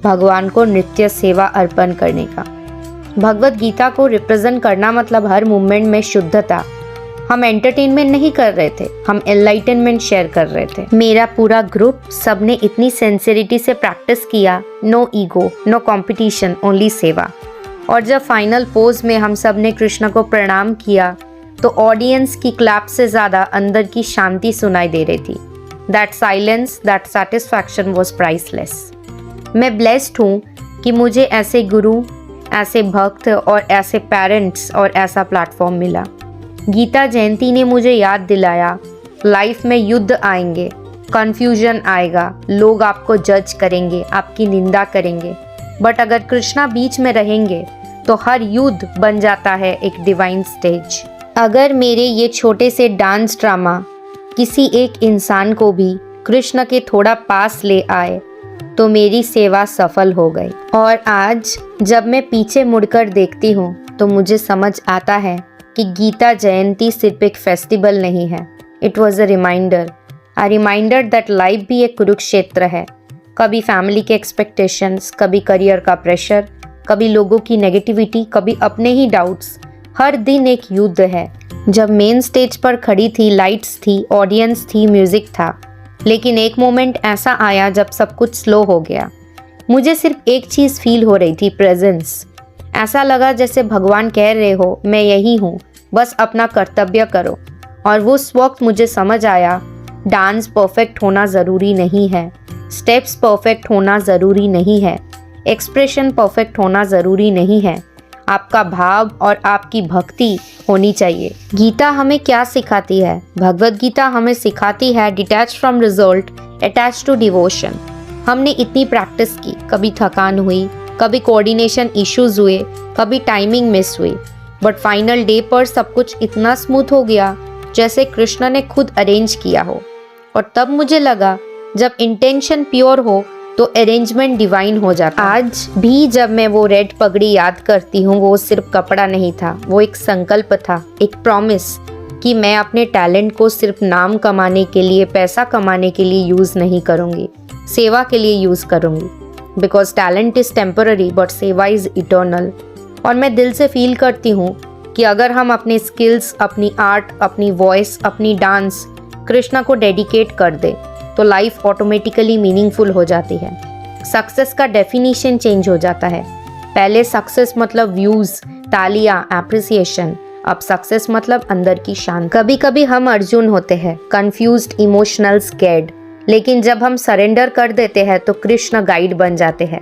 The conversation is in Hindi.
भगवान को नृत्य सेवा अर्पण करने का। भगवत गीता को रिप्रेजेंट करना मतलब हर मूवमेंट में शुद्धता। हम एंटरटेनमेंट नहीं कर रहे थे, हम एनलाइटनमेंट शेयर कर रहे थे। मेरा पूरा ग्रुप सबने इतनी सिंसियरिटी से प्रैक्टिस किया, no ego, no competition, only सेवा। और जब फाइनल पोज में हम सब ने कृष्ण को प्रणाम किया तो ऑडियंस की क्लैप से ज़्यादा अंदर की शांति सुनाई दे रही थी। That silence, that satisfaction was priceless. मैं ब्लेस्ड हूँ कि मुझे ऐसे गुरु, ऐसे भक्त और ऐसे पेरेंट्स और ऐसा प्लेटफॉर्म मिला। गीता जयंती ने मुझे याद दिलाया, लाइफ में युद्ध आएंगे, कन्फ्यूजन आएगा, लोग आपको जज करेंगे, आपकी निंदा करेंगे, बट अगर कृष्णा बीच में रहेंगे तो हर युद्ध बन जाता है एक डिवाइन स्टेज। अगर मेरे ये छोटे से डांस ड्रामा किसी एक इंसान को भी कृष्ण के थोड़ा पास ले आए तो मेरी सेवा सफल हो गई। और आज जब मैं पीछे मुड़कर देखती हूँ तो मुझे समझ आता है कि गीता जयंती सिर्फ एक फेस्टिवल नहीं है, it was a reminder that life भी एक कुरुक्षेत्र है। कभी फैमिली के एक्सपेक्टेशंस, कभी करियर का प्रेशर, कभी लोगों की नेगेटिविटी, कभी अपने ही डाउट्स। हर दिन एक युद्ध है। जब मेन स्टेज पर खड़ी थी, लाइट्स थी, ऑडियंस थी, म्यूजिक था, लेकिन एक मोमेंट ऐसा आया जब सब कुछ स्लो हो गया। मुझे सिर्फ एक चीज़ फील हो रही थी, प्रेजेंस। ऐसा लगा जैसे भगवान कह रहे हो, मैं यही हूँ, बस अपना कर्तव्य करो। और उस वक्त मुझे समझ आया, डांस परफेक्ट होना ज़रूरी नहीं है, स्टेप्स परफेक्ट होना ज़रूरी नहीं है, एक्सप्रेशन परफेक्ट होना ज़रूरी नहीं है, आपका भाव और आपकी भक्ति होनी चाहिए। गीता हमें क्या सिखाती है? भगवत गीता हमें सिखाती है detach from result, attach to devotion. हमने इतनी प्रैक्टिस की, कभी थकान हुई, कभी कोऑर्डिनेशन इश्यूज हुए, कभी टाइमिंग मिस हुई, बट फाइनल डे पर सब कुछ इतना स्मूथ हो गया जैसे कृष्ण ने खुद अरेंज किया हो। और तब मुझे लगा, जब इंटेंशन प्योर हो तो अरेंजमेंट डिवाइन हो जाता। आज भी जब मैं वो रेड पगड़ी याद करती हूँ, वो सिर्फ कपड़ा नहीं था, वो एक संकल्प था, एक प्रॉमिस कि मैं अपने टैलेंट को सिर्फ नाम कमाने के लिए, पैसा कमाने के लिए यूज़ नहीं करूँगी, सेवा के लिए यूज़ करूँगी। Because talent is temporary but सेवा इज़ इटर्नल। और मैं दिल से फील करती हूँ कि अगर हम अपनी स्किल्स, अपनी आर्ट, अपनी वॉइस, अपनी डांस कृष्णा को डेडिकेट कर दे तो लाइफ ऑटोमेटिकली मीनिंगफुल हो जाती है। सक्सेस का डेफिनेशन चेंज हो जाता है। पहले सक्सेस मतलब व्यूज़, तालियां, एप्रिसिएशन। अब सक्सेस मतलब अंदर की शांति। कभी कभी हम अर्जुन होते हैं, कंफ्यूज्ड, इमोशनल, स्कैर्ड, लेकिन जब हम सरेंडर कर देते हैं तो कृष्ण गाइड बन जाते हैं।